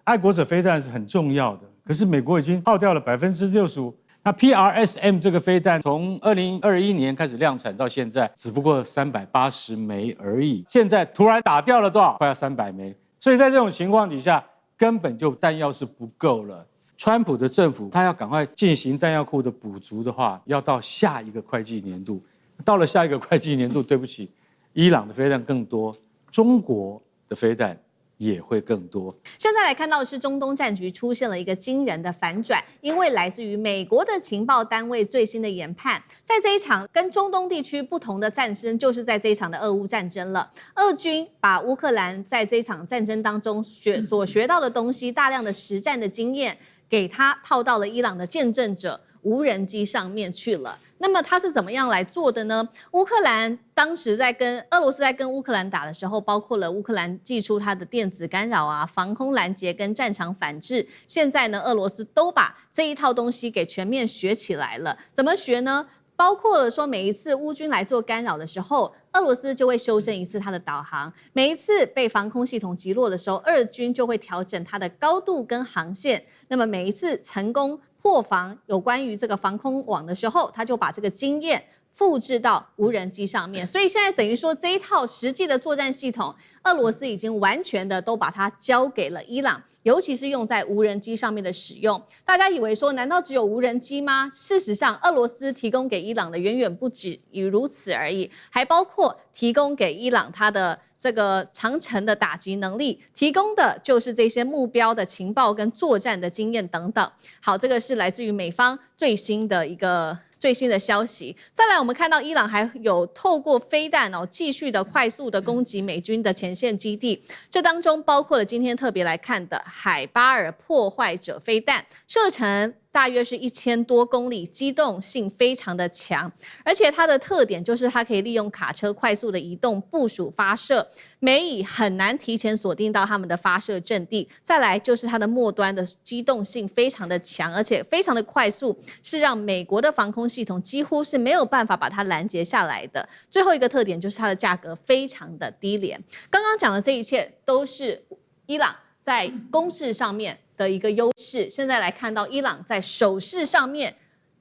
爱国者飞弹是很重要的，可是美国已经耗掉了65%。那 PRSM 这个飞弹从2021年开始量产到现在，只不过380枚而已。现在突然打掉了多少？快要300枚。所以在这种情况底下，根本就弹药是不够了。川普的政府他要赶快进行弹药库的补足的话，要到下一个会计年度。到了下一个会计年度，对不起，伊朗的飞弹更多，中国的飞弹也会更多。现在来看到的是中东战局出现了一个惊人的反转，因为来自于美国的情报单位最新的研判，在这一场跟中东地区不同的战争，就是在这一场的俄乌战争了。俄军把乌克兰在这一场战争当中所学到的东西，大量的实战的经验，给他套到了伊朗的见证者无人机上面去了。那么他是怎么样来做的呢？乌克兰当时在跟俄罗斯在跟乌克兰打的时候，包括了乌克兰祭出它的电子干扰啊、防空拦截跟战场反制。现在呢，俄罗斯都把这一套东西给全面学起来了。怎么学呢？包括了说，每一次乌军来做干扰的时候，俄罗斯就会修正一次它的导航；每一次被防空系统击落的时候，俄军就会调整它的高度跟航线。那么每一次成功破防有关于这个防空网的时候，他就把这个经验复制到无人机上面。所以现在等于说这一套实际的作战系统，俄罗斯已经完全的都把它交给了伊朗，尤其是用在无人机上面的使用。大家以为说难道只有无人机吗？事实上，俄罗斯提供给伊朗的远远不止于如此而已，还包括提供给伊朗它的这个长程的打击能力，提供的就是这些目标的情报跟作战的经验等等。好，这个是来自于美方最新的消息。再来，我们看到伊朗还有透过飞弹继续的快速的攻击美军的前线基地，这当中包括了今天特别来看的海巴尔破坏者飞弹，射程大约是1000多公里，机动性非常的强，而且它的特点就是它可以利用卡车快速的移动部署发射，美以很难提前锁定到他们的发射阵地。再来就是它的末端的机动性非常的强，而且非常的快速，是让美国的防空系统几乎是没有办法把它拦截下来的。最后一个特点就是它的价格非常的低廉。刚刚讲的这一切都是伊朗在攻势上面的一个优势。现在来看到伊朗在守势上面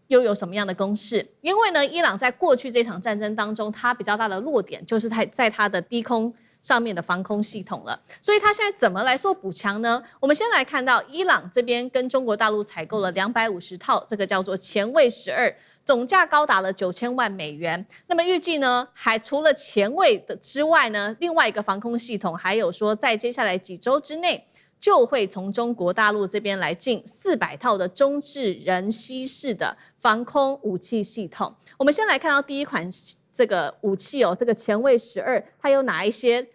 又有什么样的攻势？因为呢，伊朗在过去这场战争当中，它比较大的弱点就是在它的低空上面的防空系统了。所以它现在怎么来做补强呢？我们先来看到伊朗这边跟中国大陆采购了250套，这个叫做前卫12。总价高达了9000万美元。那么预计呢，还除了前卫的之外呢，另外一个防空系统还有说，在接下来几周之内，就会从中国大陆这边来进400套的中置人吸式的防空武器系统。我们先来看到第一款这个武器这个前卫12，它有哪一些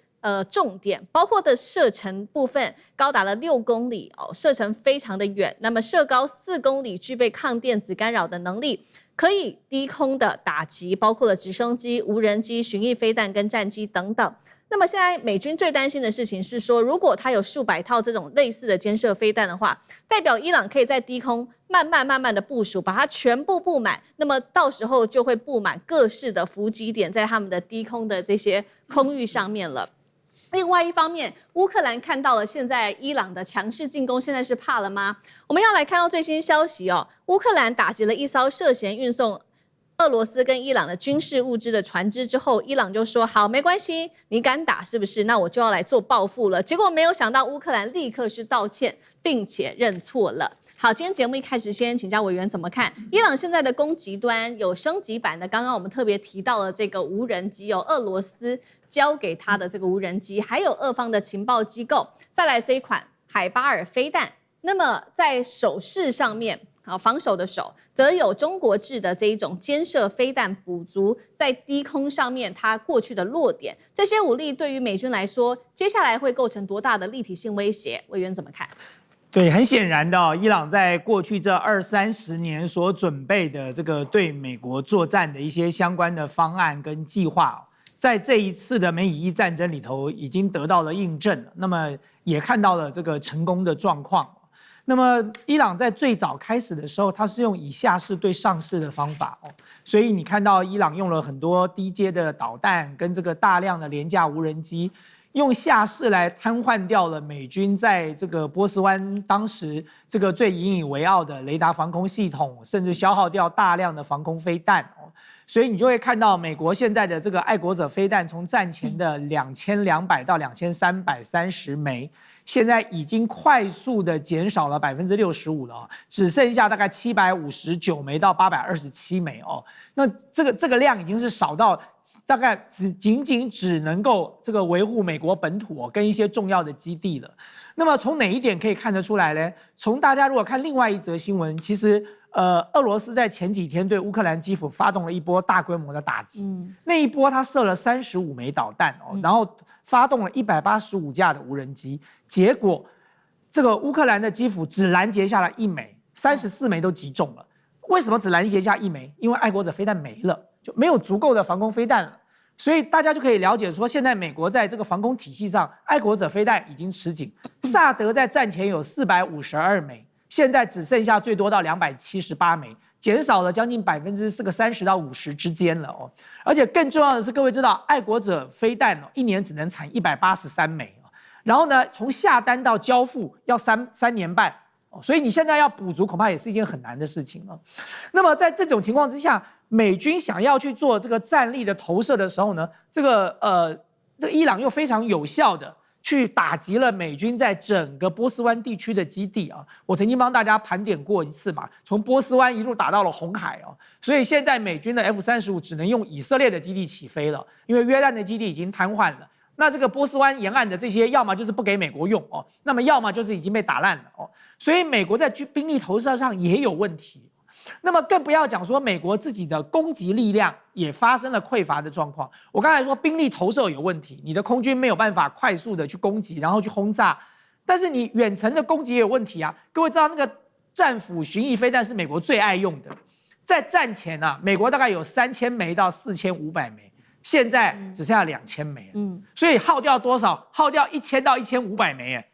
重点？包括的射程部分高达了6公里射程非常的远。那么射高4公里，具备抗电子干扰的能力。可以低空的打击，包括了直升机、无人机、巡弋飞弹跟战机等等。那么现在美军最担心的事情是说，如果它有数百套这种类似的肩射飞弹的话，代表伊朗可以在低空慢慢的部署，把它全部布满。那么到时候就会布满各式的伏击点在他们的低空的这些空域上面了。另外一方面，乌克兰看到了现在伊朗的强势进攻，现在是怕了吗？我们要来看到最新消息乌克兰打击了一艘涉嫌运送俄罗斯跟伊朗的军事物资的船只之后，伊朗就说好，没关系，你敢打是不是？那我就要来做报复了。结果没有想到乌克兰立刻是道歉，并且认错了。好，今天节目一开始先请教委员怎么看伊朗现在的攻击端有升级版的，刚刚我们特别提到了这个无人机，有俄罗斯交给他的这个无人机，还有俄方的情报机构，再来这一款海巴尔飞弹。那么在手势上面，防守的手，则有中国制的这一种肩射飞弹补足在低空上面它过去的弱点。这些武力对于美军来说，接下来会构成多大的立体性威胁？委员怎么看？对，很显然的伊朗在过去这20-30年所准备的这个对美国作战的一些相关的方案跟计划，在这一次的美以伊战争里头已经得到了印证了。那么也看到了这个成功的状况。那么伊朗在最早开始的时候，它是用以下式对上式的方法所以你看到伊朗用了很多低阶的导弹跟这个大量的廉价无人机。用下士来瘫痪掉了美军在这个波斯湾当时这个最引以为傲的雷达防空系统，甚至消耗掉大量的防空飞弹哦。所以你就会看到美国现在的这个爱国者飞弹从战前的2200到2330枚。现在已经快速的减少了65%了，只剩下大概759枚到827枚哦。那这个量已经是少到大概仅只能够这个维护美国本土跟一些重要的基地了。那么从哪一点可以看得出来呢？从大家如果看另外一则新闻，其实俄罗斯在前几天对乌克兰基辅发动了一波大规模的打击，那一波他射了35枚导弹哦，然后发动了185架的无人机。结果，这个乌克兰的基辅只拦截下了1枚，34枚都击中了。为什么只拦截下1枚？因为爱国者飞弹没了，就没有足够的防空飞弹了。所以大家就可以了解说，现在美国在这个防空体系上，爱国者飞弹已经吃紧。萨德在战前有452枚，现在只剩下最多到278枚，减少了将近30%到50%之间了哦。而且更重要的是，各位知道，爱国者飞弹一年只能产183枚。然后呢，从下单到交付要3年半，所以你现在要补足，恐怕也是一件很难的事情了。那么在这种情况之下，美军想要去做这个战力的投射的时候呢，这个伊朗又非常有效的去打击了美军在整个波斯湾地区的基地啊。我曾经帮大家盘点过一次嘛，从波斯湾一路打到了红海哦。所以现在美军的 F-35只能用以色列的基地起飞了，因为约旦的基地已经瘫痪了。那这个波斯湾沿岸的这些，要么就是不给美国用哦，那么要么就是已经被打烂了哦，所以美国在兵力投射上也有问题。那么更不要讲说美国自己的攻击力量也发生了匮乏的状况。我刚才说兵力投射有问题，你的空军没有办法快速的去攻击，然后去轰炸，但是你远程的攻击也有问题啊。各位知道那个战斧巡弋飞弹是美国最爱用的，在战前啊，美国大概有3000枚到4500枚。现在只剩下2000枚，所以耗掉多少？耗掉1000到1500枚，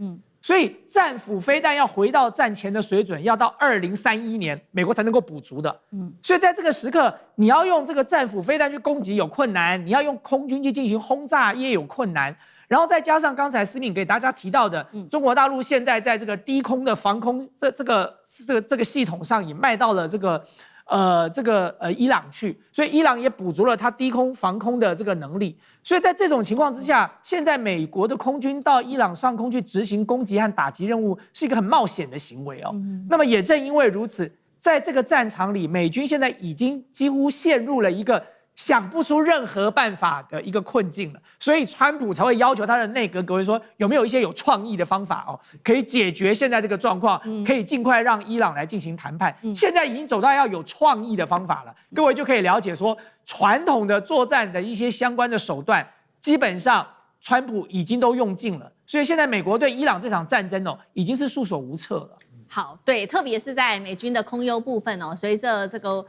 所以战斧飞弹要回到战前的水准，要到2031年，美国才能够补足的，所以在这个时刻，你要用这个战斧飞弹去攻击有困难，你要用空军去进行轰炸也有困难，然后再加上刚才思敏给大家提到的，中国大陆现在在这个低空的防空这个系统上也卖到了伊朗去，所以伊朗也补足了它低空防空的这个能力。所以在这种情况之下，现在美国的空军到伊朗上空去执行攻击和打击任务，是一个很冒险的行为哦。那么也正因为如此，在这个战场里，美军现在已经几乎陷入了一个想不出任何办法的一个困境了，所以川普才会要求他的内阁各位说，有没有一些有创意的方法哦，可以解决现在这个状况，可以尽快让伊朗来进行谈判。现在已经走到要有创意的方法了，各位就可以了解说，传统的作战的一些相关的手段，基本上川普已经都用尽了，所以现在美国对伊朗这场战争已经是束手无策了。好，对，特别是在美军的空优部分随着这个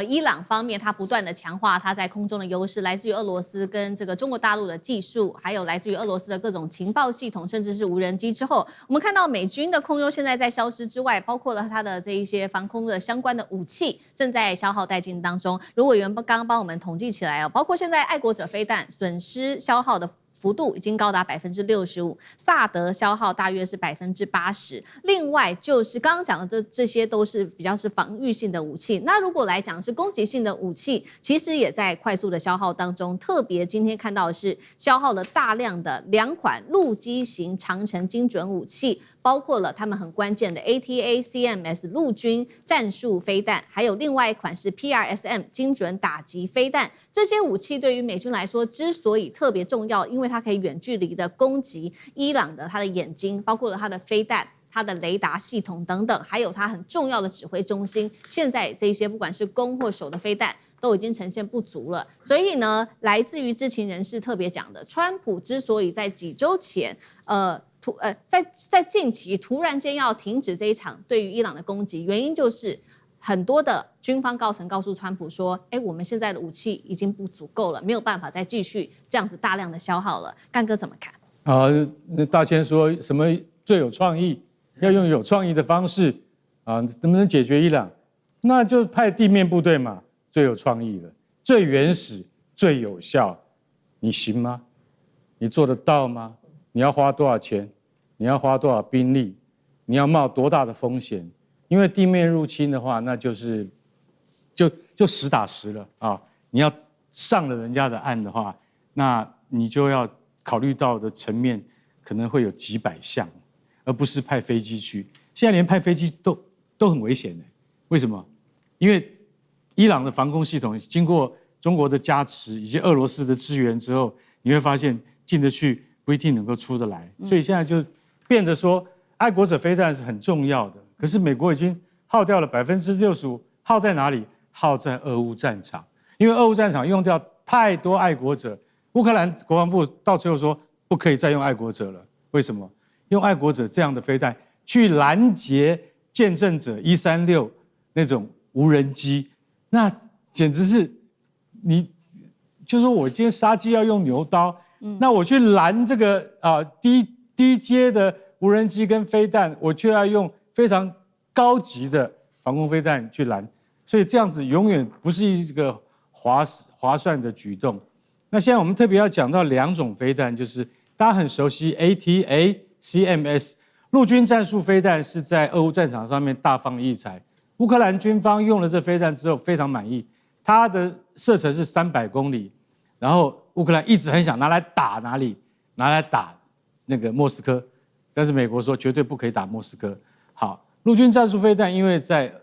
伊朗方面，它不断的强化它在空中的优势，来自于俄罗斯跟这个中国大陆的技术，还有来自于俄罗斯的各种情报系统，甚至是无人机之后，我们看到美军的空优现在在消失之外，包括了它的这一些防空的相关的武器正在消耗殆尽当中。如果有人刚刚帮我们统计起来包括现在爱国者飞弹损失消耗的幅度已经高达65%，萨德消耗大约是80%。另外就是刚刚讲的这些都是比较是防御性的武器。那如果来讲是攻击性的武器，其实也在快速的消耗当中。特别今天看到的是消耗了大量的2款陆基型长程精准武器，包括了他们很关键的 ATACMS 陆军战术飞弹，还有另外一款是 PRSM 精准打击飞弹。这些武器对于美军来说之所以特别重要，因为它可以远距离的攻击伊朗的它的眼睛，包括了它的飞弹、它的雷达系统等等，还有它很重要的指挥中心。现在这些不管是攻或守的飞弹都已经呈现不足了。所以呢，来自于知情人士特别讲的，川普之所以在几周前在近期突然间要停止这一场对于伊朗的攻击，原因就是很多的军方高层告诉川普说，我们现在的武器已经不足够了，没有办法再继续这样子大量的消耗了。干哥怎么看？大千说什么最有创意，要用有创意的方式能不能解决伊朗？那就派地面部队嘛，最有创意了，最原始、最有效，你行吗？你做得到吗？你要花多少钱？你要花多少兵力？你要冒多大的风险？因为地面入侵的话，那就是就实打实了啊！你要上了人家的岸的话，那你就要考虑到的层面可能会有几百项，而不是派飞机去。现在连派飞机都很危险的，为什么？因为伊朗的防空系统经过中国的加持以及俄罗斯的支援之后，你会发现进得去不一定能够出得来，所以现在就变得说，爱国者飞弹是很重要的。可是美国已经耗掉了65%，耗在哪里？耗在俄乌战场，因为俄乌战场用掉太多爱国者。乌克兰国防部到最后说不可以再用爱国者了，为什么？用爱国者这样的飞弹去拦截见证者136那种无人机，那简直是你就说我今天杀鸡要用牛刀，那我去拦这个低阶的无人机跟飞弹，我却要用非常高级的防空飞弹去拦，所以这样子永远不是一个划算的举动。那现在我们特别要讲到2种飞弹，就是大家很熟悉 ATA、CMS 陆军战术飞弹，是在俄乌战场上面大放异彩。乌克兰军方用了这飞弹之后非常满意，它的射程是300公里，然后乌克兰一直很想拿来打哪里？拿来打那个莫斯科，但是美国说绝对不可以打莫斯科。好，陆军战术飞弹因为在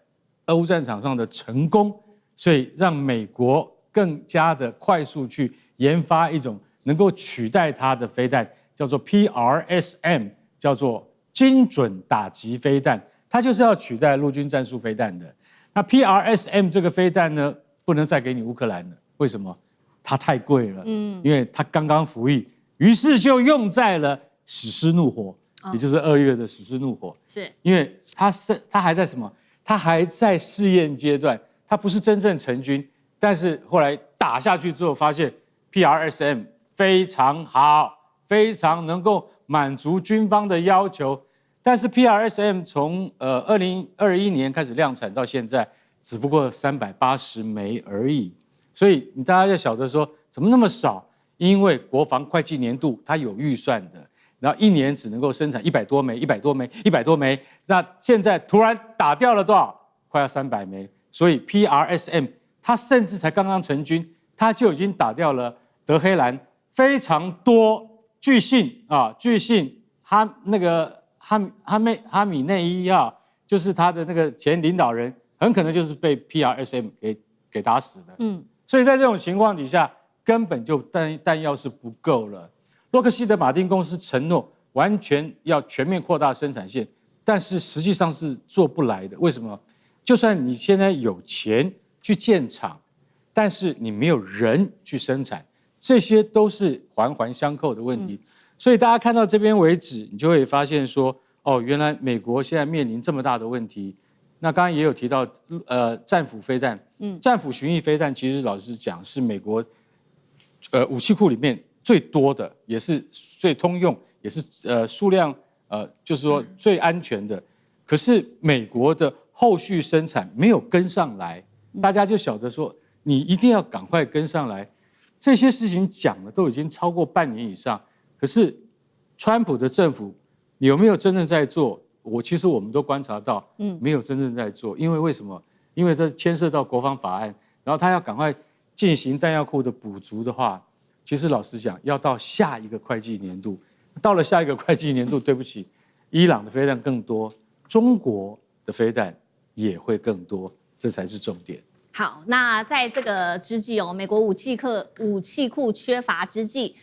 俄乌战场上的成功，所以让美国更加的快速去研发一种能够取代它的飞弹，叫做 PRSM， 叫做精准打击飞弹，它就是要取代陆军战术飞弹的。那 PRSM 这个飞弹呢，不能再给你乌克兰了，为什么？它太贵了，因为它刚刚服役，于是就用在了史诗怒火，也就是2月的史诗怒火，是因为它还在什么？它还在试验阶段，它不是真正成军，但是后来打下去之后，发现 PRSM 非常好，非常能够满足军方的要求。但是 PRSM 从2021年开始量产到现在，只不过380枚而已。所以你大家要晓得说，怎么那么少？因为国防会计年度它有预算的，然后1年只能够生产100多枚、100多枚、100多枚。那现在突然打掉了多少？快要300枚。所以 PRSM 它甚至才刚刚成军，它就已经打掉了德黑兰非常多。据信哈米内伊啊，就是他的那个前领导人，很可能就是被 PRSM 给打死的。所以在这种情况底下，根本就弹药是不够了。洛克希德马丁公司承诺完全要全面扩大生产线，但是实际上是做不来的。为什么？就算你现在有钱去建厂，但是你没有人去生产，这些都是环环相扣的问题。所以大家看到这边为止，你就会发现说，哦，原来美国现在面临这么大的问题。那刚刚也有提到，战斧飞弹，战斧巡弋飞弹，其实老实讲是美国，武器库里面最多的，也是最通用，也是数量，就是说最安全的。可是美国的后续生产没有跟上来，大家就晓得说，你一定要赶快跟上来。这些事情讲了都已经超过半年以上，可是川普的政府有没有真正在做？其实我们都观察到，没有真正在做，因为什么？因为这牵涉到国防法案，然后他要赶快进行弹药库的补足的话，其实老实讲，要到下一个会计年度，到了下一个会计年度，对不起，伊朗的飞弹更多，中国的飞弹也会更多，这才是重点。好，那在这个之际哦，美国武器库缺乏之际，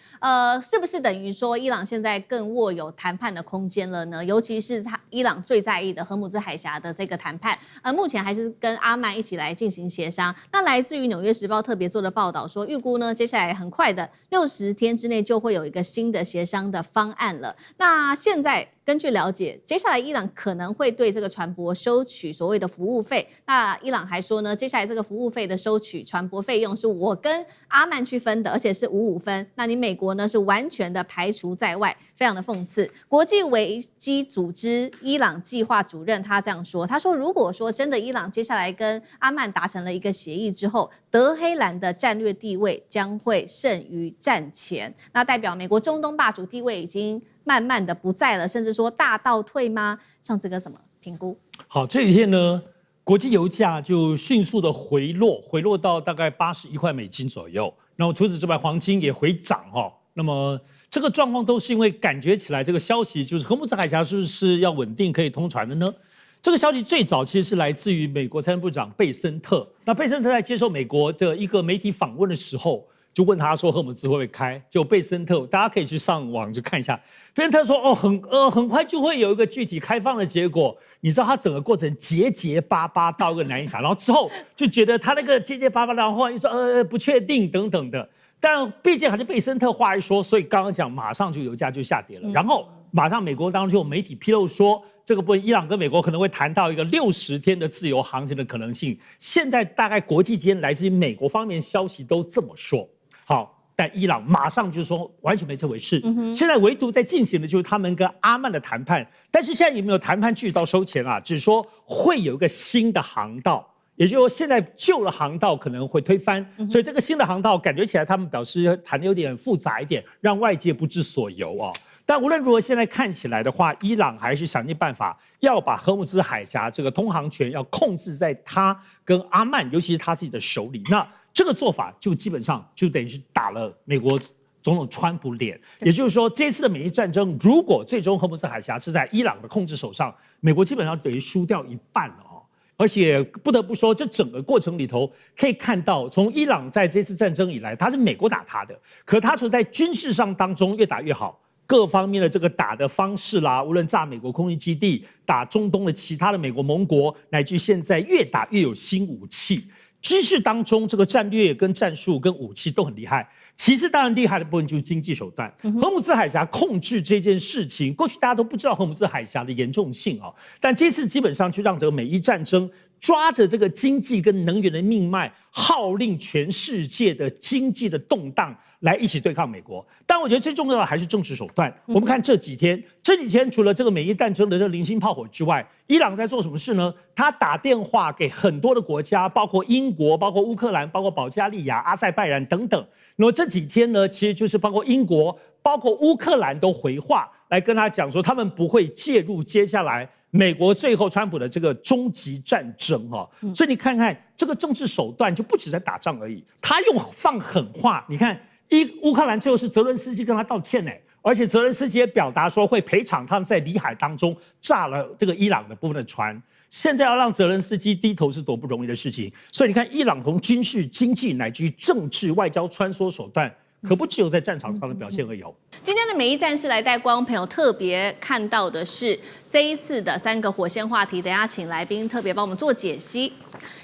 是不是等于说伊朗现在更握有谈判的空间了呢？尤其是伊朗最在意的荷姆兹海峡的这个谈判，目前还是跟阿曼一起来进行协商。那来自于《纽约时报》特别做的报道说，预估呢，接下来很快的60天之内就会有一个新的协商的方案了。那现在根据了解，接下来伊朗可能会对这个船舶收取所谓的服务费。那伊朗还说呢，接下来这个服务费的收取船舶费用是我跟阿曼去分的，而且是5-5分。那你美国国呢是完全的排除在外，非常的讽刺。国际危机组织伊朗计划主任他这样说，他说如果说真的伊朗接下来跟阿曼达成了一个协议之后，德黑兰的战略地位将会胜于战前，那代表美国中东霸主地位已经慢慢的不在了，甚至说大倒退吗？上次哥怎么评估？好，这几天呢，国际油价就迅速的回落到大概81块美金左右。然后除此之外，黄金也回涨哈。那么这个状况都是因为感觉起来这个消息就是荷姆斯海峡是不是要稳定可以通船的呢？这个消息最早其实是来自于美国财政部长贝森特。那贝森特在接受美国的一个媒体访问的时候，就问他说荷姆斯会不会开？就贝森特，大家可以去上网去看一下。贝森特说很快就会有一个具体开放的结果。你知道他整个过程结巴巴到一个难以想，然后之后就觉得他那个结巴巴，然后又说不确定等等的。但毕竟还是贝森特话一说，所以刚刚讲马上就油价就下跌了。然后马上美国当中就有媒体披露说，这个部分伊朗跟美国可能会谈到一个60天的自由航行的可能性。现在大概国际间来自于美国方面消息都这么说。好。但伊朗马上就说完全没这回事。现在唯独在进行的就是他们跟阿曼的谈判，但是现在有没有谈判具体到收钱啊？只是说会有一个新的航道，也就是说现在旧的航道可能会推翻，所以这个新的航道感觉起来他们表示谈的有点复杂一点，让外界不知所由啊。但无论如何，现在看起来的话，伊朗还是想尽办法要把荷姆斯海峡这个通航权要控制在他跟阿曼，尤其是他自己的手里。那这个做法就基本上就等于是打了美国总统川普脸，也就是说，这次的美伊战争，如果最终荷姆斯海峡是在伊朗的控制手上，美国基本上等于输掉一半了哦。而且不得不说，这整个过程里头可以看到，从伊朗在这次战争以来，他是美国打他的，可他从在军事上当中越打越好。各方面的这个打的方式啦，无论炸美国空军基地、打中东的其他的美国盟国，乃至现在越打越有新武器。军事当中，这个战略跟战术跟武器都很厉害。其实当然厉害的部分就是经济手段。荷姆斯海峡控制这件事情，过去大家都不知道荷姆斯海峡的严重性啊，但这次基本上就让这个美伊战争抓着这个经济跟能源的命脉，号令全世界的经济的动荡来一起对抗美国。但我觉得最重要的还是政治手段。我们看这几天除了这个美伊战争的这个零星炮火之外，伊朗在做什么事呢？他打电话给很多的国家，包括英国、包括乌克兰、包括保加利亚、阿塞拜然等等。那么这几天呢，其实就是包括英国、包括乌克兰都回话来跟他讲说，他们不会介入接下来美国最后川普的这个终极战争哈。所以你看看这个政治手段就不止在打仗而已，他用放狠话。你看乌克兰最后是泽伦斯基跟他道歉呢，而且泽伦斯基也表达说会赔偿他们在里海当中炸了这个伊朗的部分的船。现在要让泽伦斯基低头是多不容易的事情，所以你看，伊朗从军事、经济乃至于政治、外交穿梭手段，可不只有在战场上的表现而已。今天的美伊战士来带观众朋友特别看到的是这一次的3个火线话题，等一下请来宾特别帮我们做解析。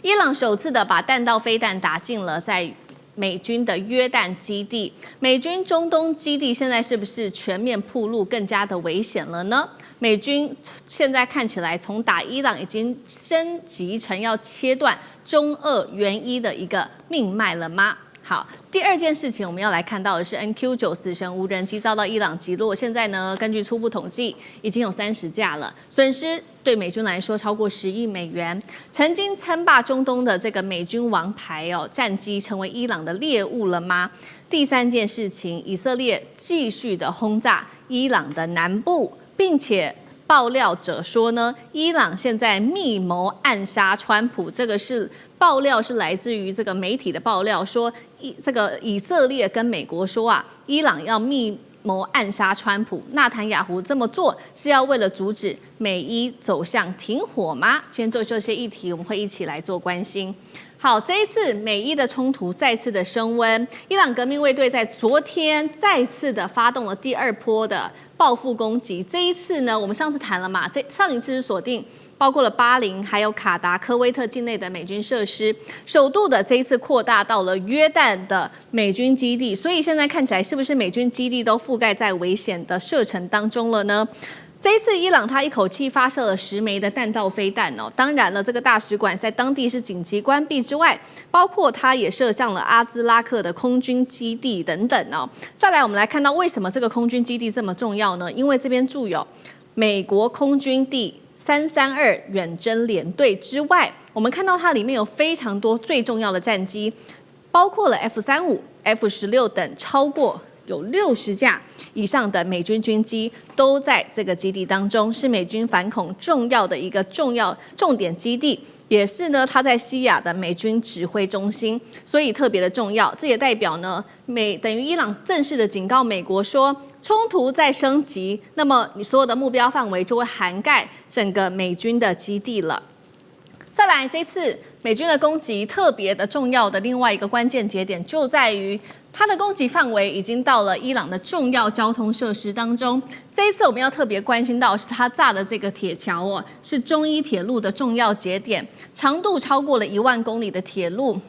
伊朗首次的把弹道飞弹打进了在美军的约旦基地，美军中东基地现在是不是全面暴露，更加的危险了呢？美军现在看起来从打伊朗已经升级成要切断中俄援伊的一个命脉了吗？好，第二件事情我们要来看到的是 NQ9死神无人机遭到伊朗击落，现在呢，根据初步统计，已经有30架了，损失对美军来说超过10亿美元。曾经称霸中东的这个美军王牌战机，成为伊朗的猎物了吗？第三件事情，以色列继续的轰炸伊朗的南部，并且爆料者说呢，伊朗现在密谋暗杀川普，这个是爆料是来自于这个媒体的爆料，说这个以色列跟美国说啊，伊朗要密谋暗杀川普，纳坦雅胡这么做是要为了阻止美伊走向停火吗？今天就这些议题，我们会一起来做关心。好，这一次美伊的冲突再次的升温，伊朗革命卫队在昨天再次的发动了第2波的报复攻击。这一次呢，我们上次谈了嘛，上一次是锁定包括了巴林还有卡达、科威特境内的美军设施，首度的这一次扩大到了约旦的美军基地，所以现在看起来是不是美军基地都覆盖在危险的射程当中了呢？这一次伊朗他一口气发射了10枚的弹道飞弹哦，当然了，这个大使馆在当地是紧急关闭之外，包括他也射向了阿兹拉克的空军基地等等哦。再来，我们来看到为什么这个空军基地这么重要呢？因为这边驻有美国空军第332远征联队之外，我们看到它里面有非常多最重要的战机，包括了 F-35、F-16等超过有60架以上的美军军机都在这个基地当中，是美军反恐重要的一个重点基地，也是呢它在西亚的美军指挥中心，所以特别的重要。这也代表呢等于伊朗正式的警告美国说，冲突在升级，那么你所有的目标范围就会涵盖整个美军的基地了。再来，这次美军的攻击特别的重要的另外一个关键节点就在于它的攻击范围已经到了伊朗的重要交通设施当中。这一次我们要特别关心到的是它炸的这个铁桥哦，是中伊铁路的重要节点，长度超过了1万公里的铁路。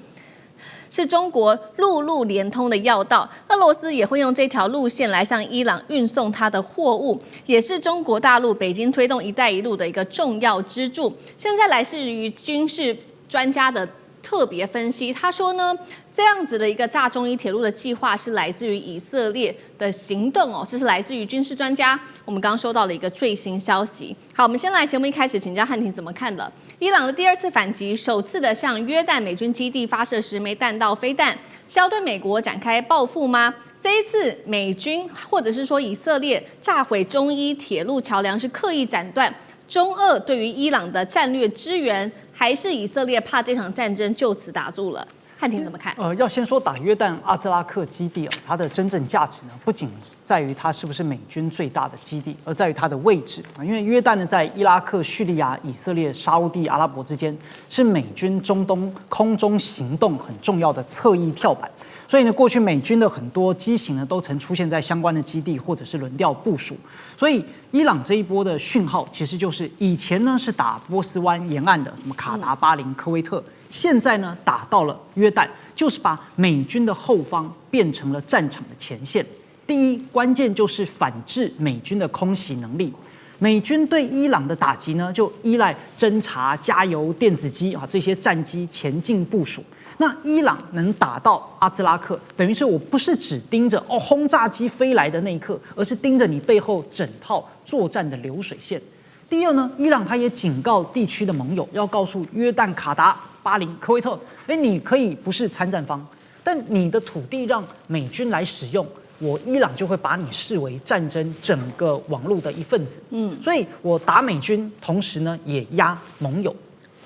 是中国陆路连通的要道，俄罗斯也会用这条路线来向伊朗运送它的货物，也是中国大陆北京推动"一带一路"的一个重要支柱。现在来自于军事专家的特别分析，他说呢，这样子的一个炸中伊铁路的计划是来自于以色列的行动哦，这是来自于军事专家。我们刚刚收到了一个最新消息。好，我们先来节目一开始请教汉庭怎么看的？伊朗的第2次反击，首次的向约旦美军基地发射10枚弹道飞弹，是要对美国展开报复吗？这一次美军或者是说以色列炸毁中伊铁路桥梁，是刻意斩断中俄对于伊朗的战略支援，还是以色列怕这场战争就此打住了？汉庭怎么看？要先说打约旦阿兹拉克基地它的真正价值呢，不仅在于它是不是美军最大的基地，而在于它的位置啊。因为约旦呢，在伊拉克、叙利亚、以色列、沙烏地阿拉伯之间，是美军中东空中行动很重要的侧翼跳板。所以呢，过去美军的很多机型呢，都曾出现在相关的基地或者是轮调部署。所以，伊朗这一波的讯号，其实就是以前呢是打波斯湾沿岸的什么卡达、巴林、科威特，现在呢打到了约旦，就是把美军的后方变成了战场的前线。第一，关键就是反制美军的空袭能力。美军对伊朗的打击呢，就依赖侦察、加油、电子机啊这些战机前进部署。那伊朗能打到阿兹拉克，等于是我不是只盯着轰炸机飞来的那一刻，而是盯着你背后整套作战的流水线。第二呢，伊朗他也警告地区的盟友，要告诉约旦、卡达、巴林、科威特，你可以不是参战方，但你的土地让美军来使用，我伊朗就会把你视为战争整个网络的一份子。所以我打美军，同时呢也压盟友。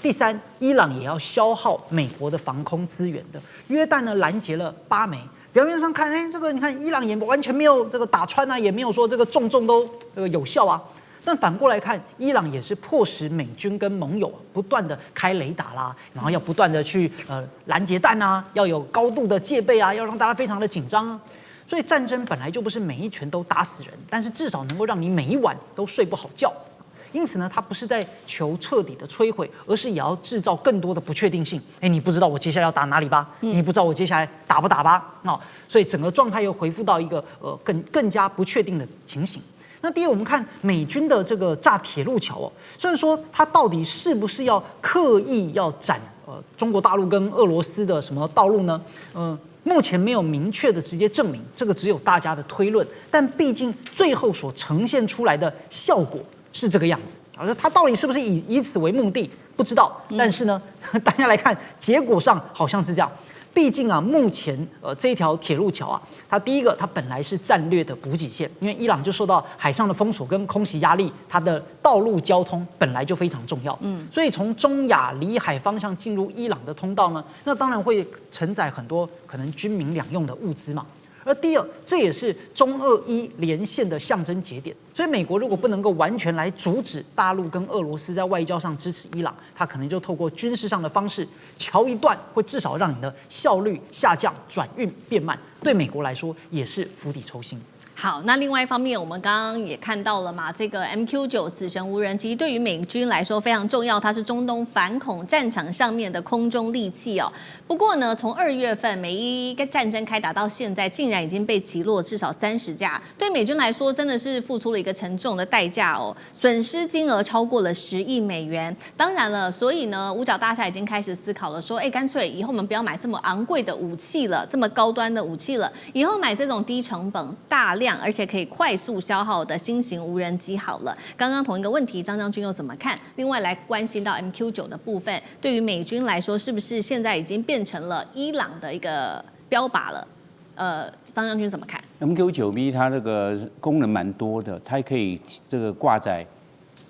第三，伊朗也要消耗美国的防空资源的。约旦呢拦截了8枚，表面上看，这个你看伊朗也完全没有这个打穿啊，也没有说这个重都有效啊。但反过来看，伊朗也是迫使美军跟盟友不断的开雷达啦，然后要不断的去拦截弹啊，要有高度的戒备啊，要让大家非常的紧张啊。所以战争本来就不是每一拳都打死人，但是至少能够让你每一晚都睡不好觉。因此呢，它不是在求彻底的摧毁，而是也要制造更多的不确定性。你不知道我接下来要打哪里吧？你不知道我接下来打不打吧？所以整个状态又恢复到一个更加不确定的情形。那第二，我们看美军的这个炸铁路桥虽然说它到底是不是要刻意要斩中国大陆跟俄罗斯的什么道路呢？目前没有明确的直接证明，这个只有大家的推论。但毕竟最后所呈现出来的效果是这个样子，它到底是不是以此为目的不知道，但是呢，大家来看结果上好像是这样。毕竟目前这一条铁路桥它第一个它本来是战略的补给线，因为伊朗就受到海上的封锁跟空袭压力，它的道路交通本来就非常重要，所以从中亚里海方向进入伊朗的通道呢，那当然会承载很多可能军民两用的物资嘛。而第二，这也是中俄伊连线的象征节点，所以美国如果不能够完全来阻止大陆跟俄罗斯在外交上支持伊朗，它可能就透过军事上的方式，桥一段会至少让你的效率下降，转运变慢，对美国来说也是釜底抽薪。好，那另外一方面，我们刚刚也看到了嘛，这个 MQ9死神无人机对于美军来说非常重要，它是中东反恐战场上面的空中利器哦。不过呢，从2月份美伊战争开打到现在，竟然已经被击落至少30架，对美军来说真的是付出了一个沉重的代价哦，损失金额超过了10亿美元。当然了，所以呢，五角大厦已经开始思考了，说，干脆以后我们不要买这么昂贵的武器了，这么高端的武器了，以后买这种低成本、大量而且可以快速消耗的新型无人机好了。刚刚同一个问题，张将军又怎么看？另外来关心到 MQ9的部分，对于美军来说，是不是现在已经变成了伊朗的一个标靶了？张将军怎么看 ？MQ9B 它这个功能蛮多的，它可以这个挂载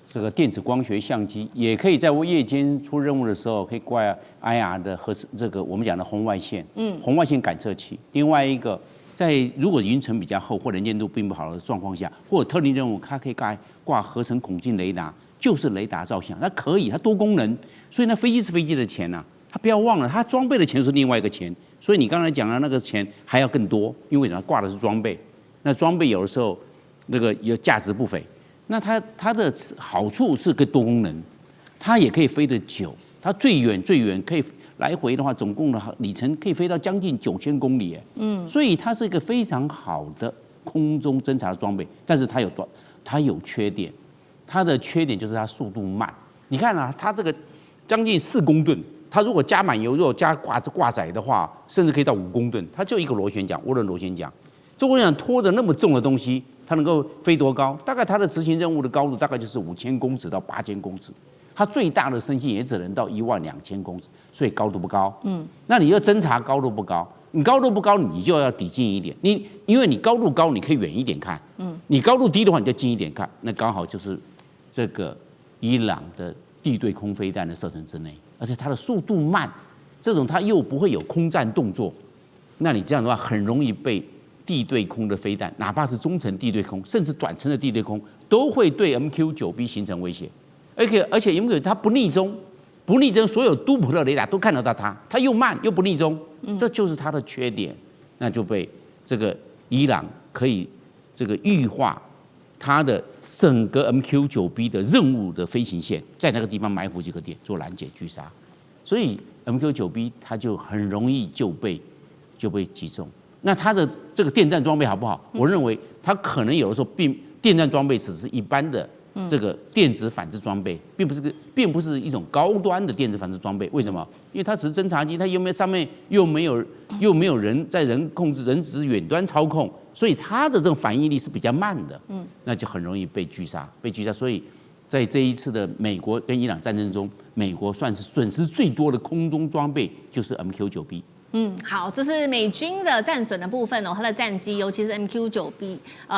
这个电子光学相机，也可以在夜间出任务的时候可以挂 IR 的和这个我们讲的红外线，红外线感测器。另外一个，在如果云层比较厚或能见度并不好的状况下，或者特定任务，它可以挂合成孔径雷达，就是雷达照相，它可以，它多功能。所以呢，飞机是飞机的钱呐、它不要忘了，它装备的钱是另外一个钱。所以你刚才讲的那个钱还要更多，因为它挂的是装备，那装备有的时候那个有价值不菲。那它的好处是个多功能，它也可以飞得久，它最远可以来回的话，总共的里程可以飞到将近9000公里，所以它是一个非常好的空中侦察的装备。但是它有缺点，它的缺点就是它速度慢。你看啊，它这个将近4公吨，它如果加满油，如果加挂载的话，甚至可以到5公吨。它就一个螺旋桨，涡轮螺旋桨，这涡轮桨拖着那么重的东西。它能够飞多高？大概它的执行任务的高度大概就是5000公尺到8000公尺，它最大的升性也只能到12000公尺，所以高度不高。那你要侦察高度不高，你高度不高，你就要抵近一点。因为你高度高，你可以远一点看。你高度低的话，你就近一点看。那刚好就是这个伊朗的地对空飞弹的射程之内，而且它的速度慢，这种它又不会有空战动作，那你这样的话很容易被地对空的飞弹，哪怕是中程地对空，甚至短程的地对空，都会对 MQ9B 形成威胁。而且 MQ 它不逆中，所有都普勒雷达都看得到它，它又慢又不逆中，这就是它的缺点。那就被这个伊朗可以这个预化它的整个 MQ9B 的任务的飞行线，在那个地方埋伏几个点做拦截狙杀，所以 MQ9B 它就很容易就被击中。那它的这个电站装备好不好？我认为它可能有的时候电站装备只是一般的这个电子反制装备，并不是一种高端的电子反制装备。为什么？因为它只是侦察机，它上面又没有人在人控制，人只是远端操控，所以它的这种反应力是比较慢的。那就很容易被狙杀。所以在这一次的美国跟伊朗战争中，美国算是损失最多的空中装备就是 MQ9B。好，这是美军的战损的部分哦，它的战机，尤其是 MQ9B，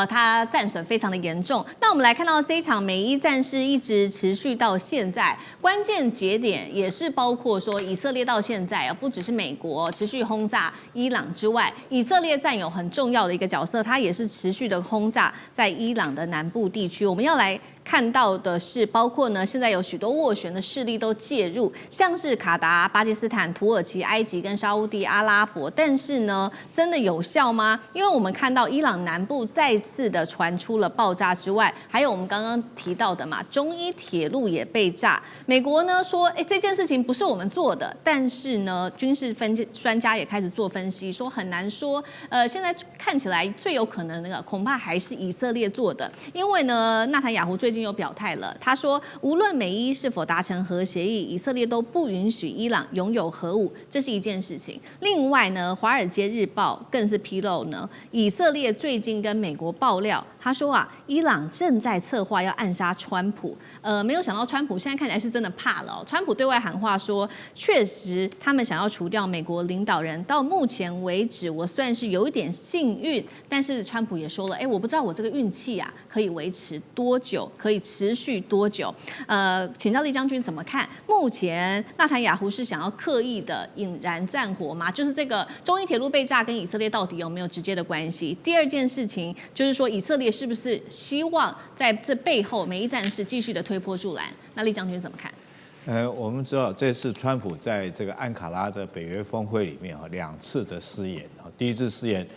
它战损非常的严重。那我们来看到这一场美伊战事一直持续到现在，关键节点也是包括说以色列到现在不只是美国持续轰炸伊朗之外，以色列占有很重要的一个角色，它也是持续的轰炸在伊朗的南部地区。我们要来看到的是，包括呢，现在有许多斡旋的势力都介入，像是卡达、巴基斯坦、土耳其、埃及跟沙烏地阿拉伯，但是呢，真的有效吗？因为我们看到伊朗南部再次的传出了爆炸之外，还有我们刚刚提到的嘛，中伊铁路也被炸。美国呢说，这件事情不是我们做的，但是呢，军事专家也开始做分析，说很难说，现在看起来最有可能的恐怕还是以色列做的，因为呢，纳坦雅胡最近又表态了，他说无论美伊是否达成核协议，以色列都不允许伊朗拥有核武，这是一件事情。另外呢，《华尔街日报》更是披露呢，以色列最近跟美国爆料，他说伊朗正在策划要暗杀川普。没有想到川普现在看起来是真的怕了川普对外喊话说，确实他们想要除掉美国领导人。到目前为止，我算是有一点幸运，但是川普也说了，我不知道我这个运气可以维持多久，可以持续多久？请教厉将军怎么看？目前纳坦雅胡是想要刻意的引燃战火吗？就是这个中伊铁路被炸跟以色列到底有没有直接的关系？第二件事情就是说，以色列是不是希望在这背后美伊战事继续的推波助澜？那厉将军怎么看？我们知道这次川普在这个安卡拉的北约峰会里面2次的失言第一次失言，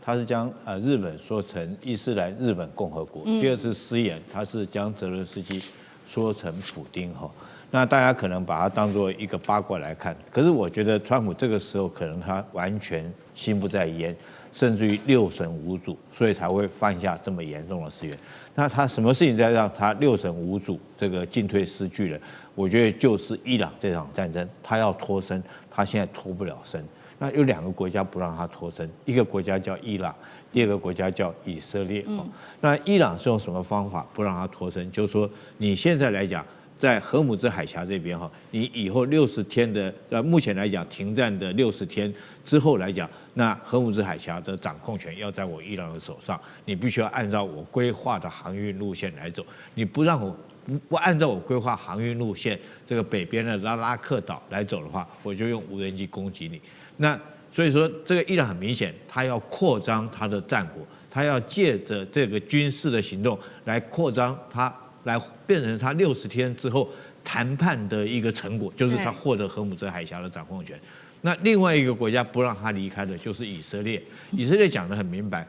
他是将日本说成伊斯兰日本共和国；第二次失言，他是将泽伦斯基说成普丁哈。那大家可能把它当作一个八卦来看，可是我觉得川普这个时候可能他完全心不在焉，甚至于六神无主，所以才会犯下这么严重的誓言。那他什么事情在让他六神无主，这个进退失据了？我觉得就是伊朗这场战争，他要脱身，他现在脱不了身。那有2个国家不让他脱身，一个国家叫伊朗，第二个国家叫以色列。那伊朗是用什么方法不让他脱身？就是说你现在来讲，在荷姆兹海峡这边哈，你以后60天的目前来讲停战的60天之后来讲，那荷姆兹海峡的掌控权要在我伊朗的手上，你必须要按照我规划的航运路线来走，你不让我不按照我规划航运路线，这个北边的拉克岛来走的话，我就用无人机攻击你。那所以说，这个伊朗很明显，他要扩张他的战果，他要借着这个军事的行动来扩张他。来变成他60天之后谈判的一个成果，就是他获得荷姆兹海峡的掌控权。那另外一个国家不让他离开的就是以色列。以色列讲得很明白，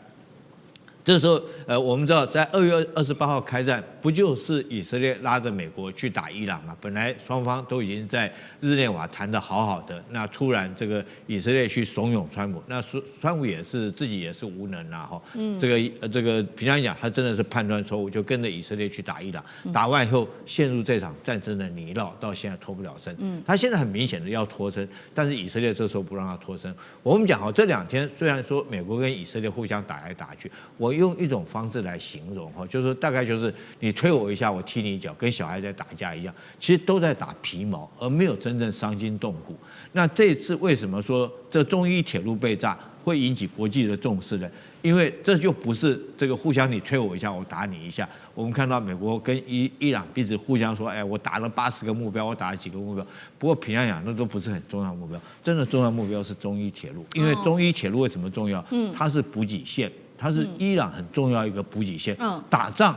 这时候我们知道在2月28号开战，不就是以色列拉着美国去打伊朗嘛？本来双方都已经在日内瓦谈得好好的，那突然这个以色列去怂恿川普，那川普也是自己也是无能啦哈。这个平常讲，他真的是判断错误，就跟着以色列去打伊朗，打完以后陷入这场战争的泥淖，到现在脱不了身。他现在很明显的要脱身，但是以色列这时候不让他脱身。我们讲这2天虽然说美国跟以色列互相打来打去，我用一种方式来形容哈，就是说大概就是你推我一下，我踢你一脚，跟小孩在打架一样，其实都在打皮毛，而没有真正伤筋动骨。那这次为什么说这中伊铁路被炸会引起国际的重视呢？因为这就不是这个互相你推我一下，我打你一下。我们看到美国跟伊朗彼此互相说，我打了80个目标，我打了几个目标。不过平常讲，那都不是很重要的目标，真的重要目标是中伊铁路，因为中伊铁路为什么重要？它是补给线。它是伊朗很重要一个补给线，打仗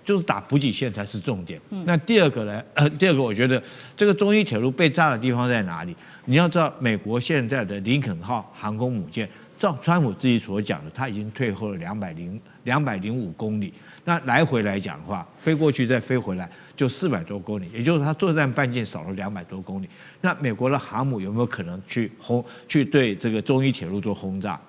就是打补给线才是重点。那第二个呢？第二个我觉得这个中伊铁路被炸的地方在哪里？你要知道，美国现在的林肯号航空母舰，照川普自己所讲的，它已经退后了205公里。那来回来讲的话，飞过去再飞回来就400多公里，也就是它作战半径少了200多公里。那美国的航母有没有可能去对这个中伊铁路做轰炸？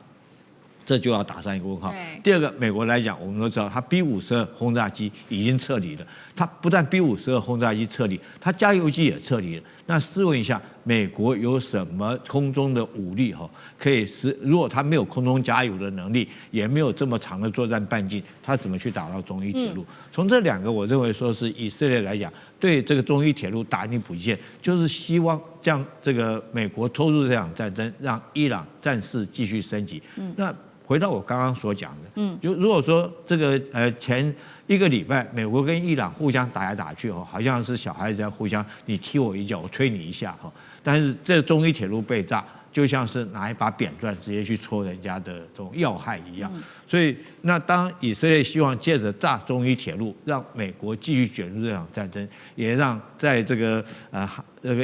这就要打上一个问号。第二个，美国来讲，我们都知道，它 B-52轰炸机已经撤离了。它不但 B-52轰炸机撤离，它加油机也撤离了。那试问一下，美国有什么空中的武力可以使？如果它没有空中加油的能力，也没有这么长的作战半径，它怎么去打到中伊铁路？从这2个，我认为说是以色列来讲，对这个中伊铁路打进补给线，就是希望将这个美国拖入这场战争，让伊朗战事继续升级。那回到我刚刚所讲的，就如果说这个前1个礼拜，美国跟伊朗互相打来打去好像是小孩子在互相你踢我一脚，我推你一下但是这中伊铁路被炸，就像是拿一把扁钻直接去戳人家的这种要害一样。所以，那当以色列希望借着炸中伊铁路，让美国继续卷入这场战争，也让在这个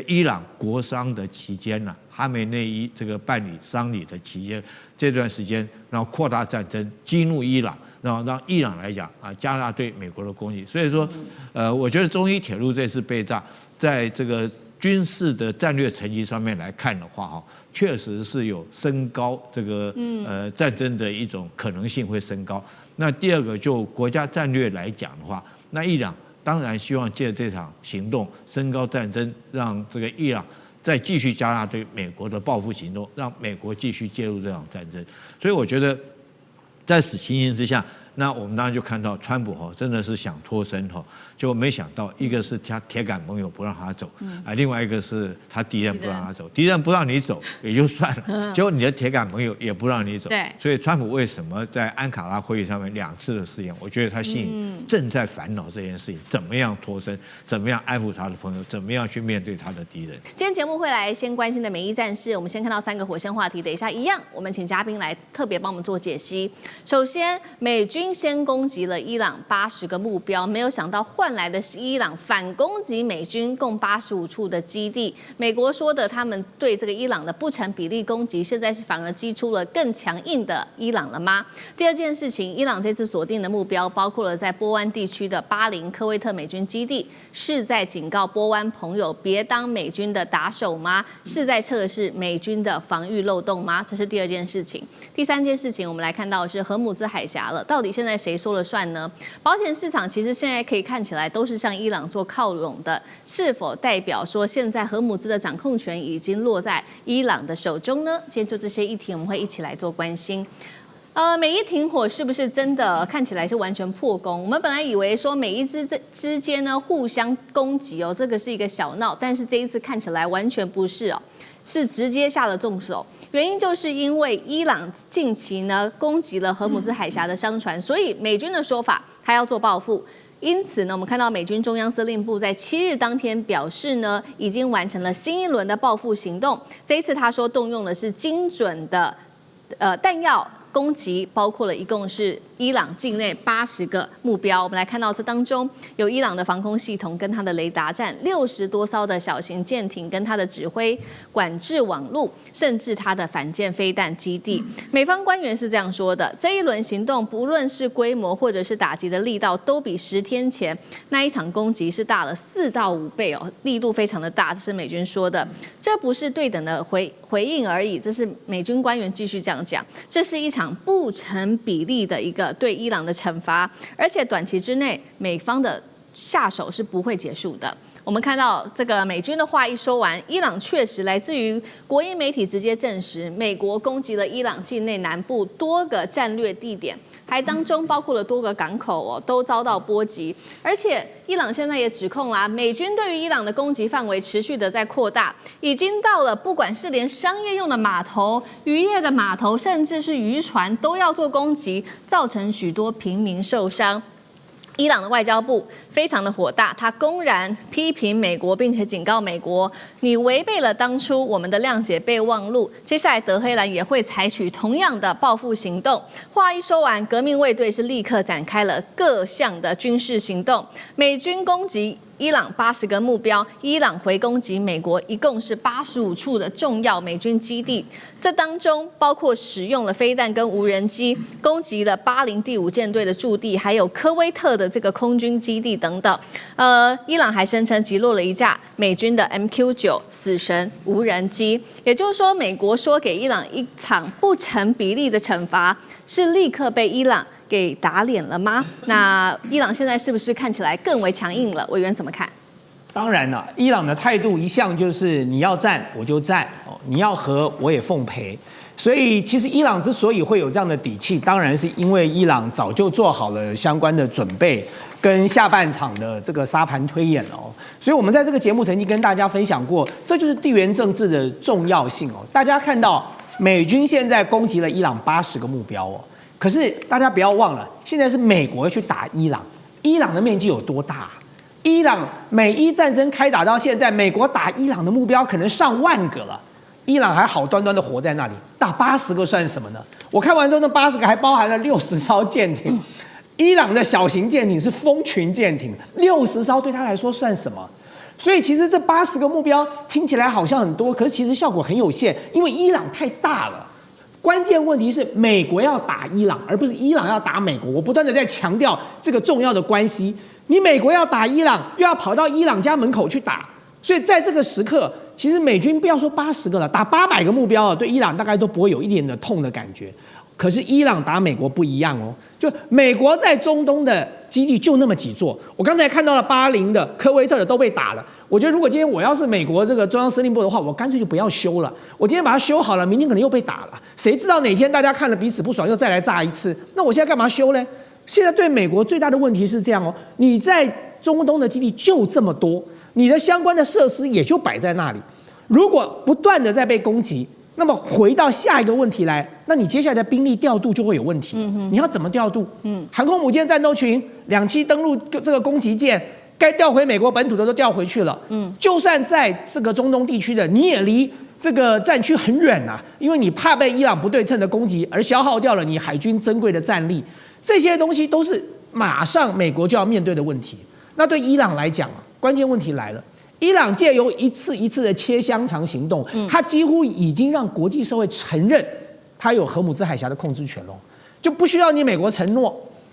伊朗国殇的期间呢，哈梅内伊这个办理丧礼的期间，这段时间，然后扩大战争，激怒伊朗，然后让伊朗来讲加大对美国的攻击。所以说，我觉得中伊铁路这次被炸，在这个军事的战略层级上面来看的话确实是有升高这个战争的一种可能性会升高。那第二个，就国家战略来讲的话，那伊朗当然希望借这场行动升高战争，让这个伊朗再继续加大对美国的报复行动，让美国继续介入这场战争。所以我觉得，在此情形之下，那我们当然就看到川普真的是想脱身就没想到一个是他铁杆盟友不让他走另外一个是他敌人不让他走，敌人不让你走也就算了，结果你的铁杆盟友也不让你走。所以川普为什么在安卡拉会议上面2次的誓言，我觉得他心里正在烦恼这件事情，怎么样脱身，怎么样安抚他的朋友，怎么样去面对他的敌人。今天节目会来先关心的美伊战事，我们先看到3个火线话题，等一下一样，我们请嘉宾来特别帮我们做解析。首先，美军军先攻击了伊朗80个目标，没有想到换来的是伊朗反攻击美军共85处的基地。美国说的他们对这个伊朗的不成比例攻击，现在是反而击出了更强硬的伊朗了吗？第二件事情，伊朗这次锁定的目标包括了在波湾地区的巴林科威特美军基地，是在警告波湾朋友别当美军的打手吗？是在测试美军的防御漏洞吗？这是第二件事情。第三件事情，我们来看到的是荷姆兹海峡了，到底现在谁说了算呢？保险市场其实现在可以看起来都是向伊朗做靠拢的，是否代表说现在荷姆兹的掌控权已经落在伊朗的手中呢？今天就这些议题，我们会一起来做关心。美伊停火是不是真的看起来是完全破功？我们本来以为说美伊之间呢互相攻击哦，这个是一个小闹，但是这一次看起来完全不是哦，是直接下了重手。原因就是因为伊朗近期呢攻击了荷姆兹海峡的商船，所以美军的说法他要做报复。因此呢，我们看到美军中央司令部在7日当天表示呢，已经完成了新一轮的报复行动。这一次他说动用的是精准的弹药攻击，包括了一共是伊朗境内80个目标。我们来看到这当中有伊朗的防空系统跟它的雷达站，60多艘的小型舰艇跟它的指挥管制网路，甚至它的反舰飞弹基地。美方官员是这样说的：这一轮行动不论是规模或者是打击的力道，都比10天前那一场攻击是大了4到5倍哦，力度非常的大。这是美军说的，这不是对等的回应而已，这是美军官员继续这样讲，这是一场不成比例的一个对伊朗的惩罚，而且短期之内美方的下手是不会结束的。我们看到这个美军的话一说完，伊朗确实来自于国营媒体直接证实，美国攻击了伊朗境内南部多个战略地点，还当中包括了多个港口哦，都遭到波及。而且伊朗现在也指控啦，美军对于伊朗的攻击范围持续的在扩大，已经到了不管是连商业用的码头、渔业的码头，甚至是渔船都要做攻击，造成许多平民受伤。伊朗的外交部非常的火大，他公然批评美国，并且警告美国，你违背了当初我们的谅解备忘录。接下来德黑兰也会采取同样的报复行动。话一说完，革命卫队是立刻展开了各项的军事行动，美军攻击伊朗80个目标，伊朗回攻击美国一共是85处的重要美军基地，这当中包括使用了飞弹跟无人机攻击了巴林第5舰队的驻地，还有科威特的这个空军基地等等。伊朗还声称击落了一架美军的 MQ-9死神无人机，也就是说，美国说给伊朗一场不成比例的惩罚，是立刻被伊朗给打脸了吗？那伊朗现在是不是看起来更为强硬了？委员怎么看？当然了，伊朗的态度一向就是你要战我就战哦，你要和我也奉陪。所以其实伊朗之所以会有这样的底气，当然是因为伊朗早就做好了相关的准备跟下半场的这个沙盘推演哦。所以我们在这个节目曾经跟大家分享过，这就是地缘政治的重要性哦。大家看到美军现在攻击了伊朗80个目标哦。可是大家不要忘了，现在是美国去打伊朗，伊朗的面积有多大？伊朗美伊战争开打到现在，美国打伊朗的目标可能上万个了，伊朗还好端端的活在那里，打80个算什么呢？我看完之后，那80个还包含了60艘舰艇，伊朗的小型舰艇是蜂群舰艇，60艘对他来说算什么？所以其实这80个目标听起来好像很多，可是其实效果很有限，因为伊朗太大了。关键问题是美国要打伊朗，而不是伊朗要打美国。我不断的在强调这个重要的关系。你美国要打伊朗，又要跑到伊朗家门口去打，所以在这个时刻，其实美军不要说80个了，打800个目标啊，对伊朗大概都不会有一点的痛的感觉。可是伊朗打美国不一样哦，就美国在中东的基地就那么几座，我刚才看到了巴林的、科威特的都被打了。我觉得如果今天我要是美国这个中央司令部的话，我干脆就不要修了。我今天把它修好了，明天可能又被打了，谁知道哪天大家看了彼此不爽又再来炸一次？那我现在干嘛修呢？现在对美国最大的问题是这样哦，你在中东的基地就这么多，你的相关的设施也就摆在那里，如果不断的在被攻击，那么回到下一个问题来，那你接下来的兵力调度就会有问题。你要怎么调度？航空母舰战斗群2栖登陆这个攻击舰，该调回美国本土的都调回去了。就算在这个中东地区的，你也离这个战区很远啊，因为你怕被伊朗不对称的攻击而消耗掉了你海军珍贵的战力。这些东西都是马上美国就要面对的问题。那对伊朗来讲啊，关键问题来了。伊朗借由一次一次的切香肠行动，它几乎已经让国际社会承认它有荷姆兹海峡的控制权了，就不需要你美国承诺，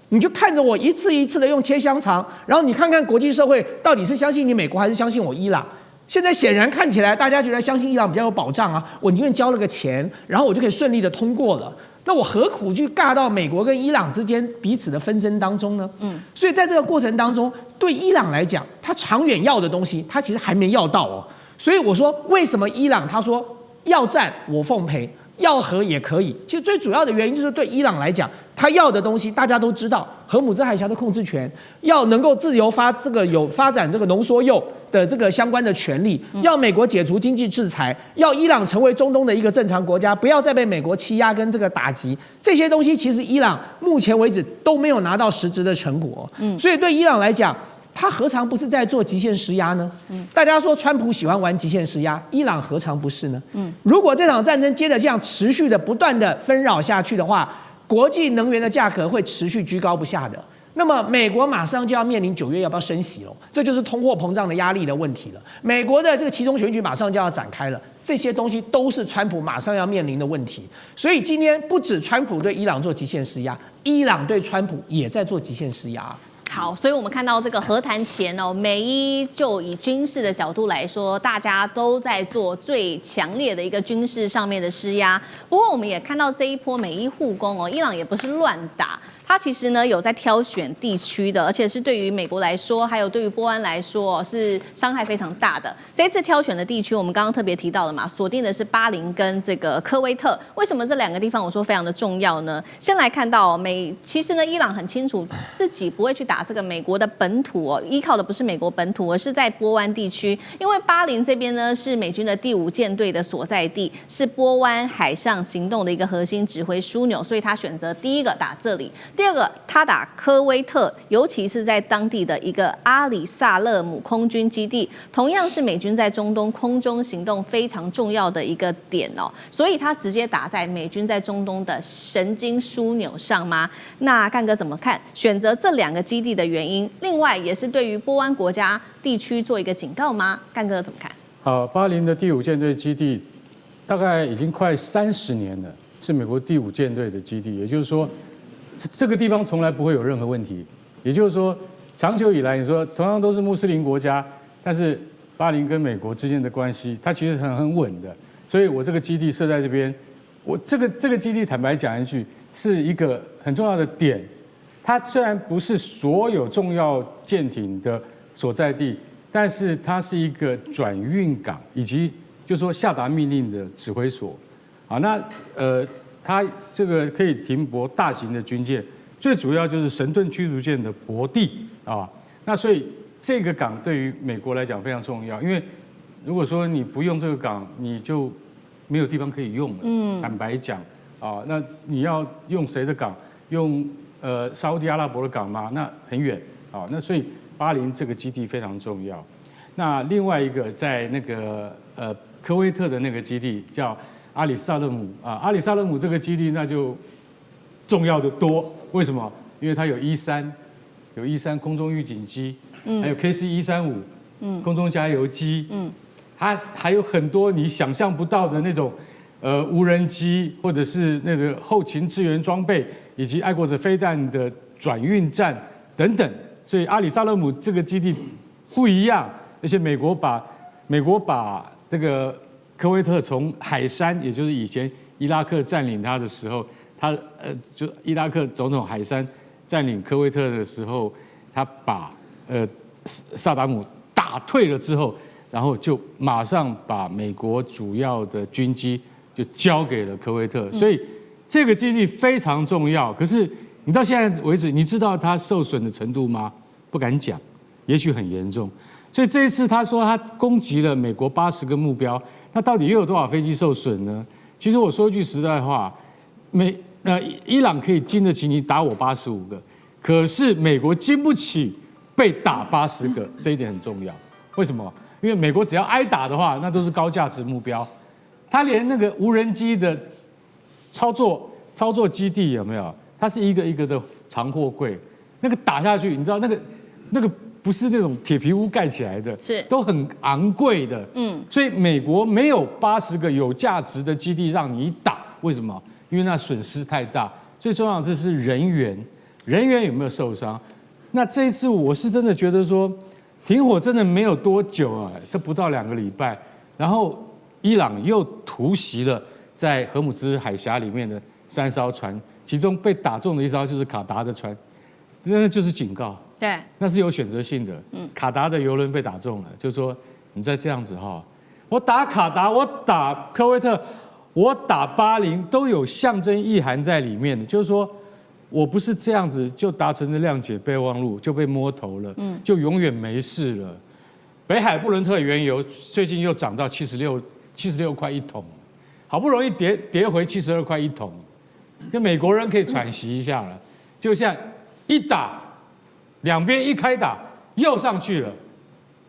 你就看着我一次一次的用切香肠，然后你看看国际社会到底是相信你美国还是相信我伊朗。现在显然看起来，大家觉得相信伊朗比较有保障啊，我宁愿交了个钱，然后我就可以顺利的通过了。那我何苦去尬到美国跟伊朗之间彼此的纷争当中呢？所以在这个过程当中，对伊朗来讲，他长远要的东西，他其实还没要到哦。所以我说，为什么伊朗他说要战我奉陪，要和也可以？其实最主要的原因就是对伊朗来讲，他要的东西大家都知道，荷姆兹海峡的控制权，要能够自由发展这个浓缩铀的这个相关的权利，要美国解除经济制裁，要伊朗成为中东的一个正常国家，不要再被美国欺压跟这个打击。这些东西其实伊朗目前为止都没有拿到实质的成果。所以对伊朗来讲，他何尝不是在做极限施压呢？大家说川普喜欢玩极限施压，伊朗何尝不是呢？如果这场战争接着这样持续的不断的纷扰下去的话，国际能源的价格会持续居高不下的。那么美国马上就要面临9月要不要升息了，这就是通货膨胀的压力的问题了。美国的这个期中选举马上就要展开了，这些东西都是川普马上要面临的问题。所以今天不止川普对伊朗做极限施压，伊朗对川普也在做极限施压。好，所以我们看到这个和谈前哦，美伊就以军事的角度来说，大家都在做最强烈的一个军事上面的施压。不过我们也看到这一波美伊互攻哦，伊朗也不是乱打。它其实呢有在挑选地区的，而且是对于美国来说，还有对于波湾来说是伤害非常大的。这一次挑选的地区，我们刚刚特别提到了嘛，锁定的是巴林跟这个科威特。为什么这2个地方我说非常的重要呢？先来看到其实呢，伊朗很清楚自己不会去打这个美国的本土哦，依靠的不是美国本土，而是在波湾地区。因为巴林这边呢是美军的第5舰队的所在地，是波湾海上行动的一个核心指挥枢纽，所以他选择第一个打这里。第二个，他打科威特，尤其是在当地的一个阿里萨勒姆空军基地，同样是美军在中东空中行动非常重要的一个点哦，所以他直接打在美军在中东的神经枢纽上吗？那干哥怎么看？选择这2个基地的原因，另外也是对于波湾国家地区做一个警告吗？干哥怎么看？好，巴林的第5舰队基地大概已经快30年了，是美国第5舰队的基地，也就是说，这个地方从来不会有任何问题。也就是说，长久以来，你说同样都是穆斯林国家，但是巴林跟美国之间的关系，它其实很稳的。所以我这个基地设在这边，我这个基地坦白讲一句，是一个很重要的点。它虽然不是所有重要舰艇的所在地，但是它是一个转运港，以及就是说下达命令的指挥所。好，那它这个可以停泊大型的军舰，最主要就是神盾驱逐舰的泊地啊。那所以这个港对于美国来讲非常重要，因为如果说你不用这个港，你就没有地方可以用了。坦白讲啊，那你要用谁的港？用沙烏地阿拉伯的港吗？那很远啊。那所以巴林这个基地非常重要。那另外一个在那个科威特的那个基地叫阿里萨勒姆啊，阿里萨勒姆这个基地那就重要的多。为什么？因为它有E3，有E3空中预警机，还有 KC-135，空中加油机，它还有很多你想象不到的那种无人机，或者是那个后勤支援装备，以及爱国者飞弹的转运站等等。所以阿里萨勒姆这个基地不一样，而且美国把这个科威特从海山，也就是以前伊拉克占领它的时候，就伊拉克总统海山占领科威特的时候，他把萨达姆打退了之后，然后就马上把美国主要的军机就交给了科威特，所以这个基地非常重要。可是你到现在为止，你知道它受损的程度吗？不敢讲，也许很严重。所以这一次他说他攻击了美国80个目标，那到底又有多少飞机受损呢？其实我说一句实在话，伊朗可以经得起你打我85个，可是美国经不起被打80个，这一点很重要。为什么？因为美国只要挨打的话，那都是高价值目标。他连那个无人机的操作基地有没有？它是一个一个的长货柜，那个打下去，你知道那个不是那种铁皮屋盖起来的，是都很昂贵的。所以美国没有80个有价值的基地让你打，为什么？因为那损失太大。最重要的这是人员有没有受伤？那这一次我是真的觉得说，停火真的没有多久啊，这不到2个礼拜，然后伊朗又突袭了在荷姆兹海峡里面的3艘船，其中被打中的一艘就是卡达的船，那就是警告。对，那是有选择性的。卡达的油轮被打中了，就说你再这样子哈，我打卡达，我打科威特，我打巴林，都有象征意涵在里面的，就是说我不是这样子就达成了谅解备忘录，就被摸头了，就永远没事了。北海布伦特原油最近又涨到76块1桶，好不容易跌回72块1桶，就美国人可以喘息一下了。就像一打，两边一开打又上去了。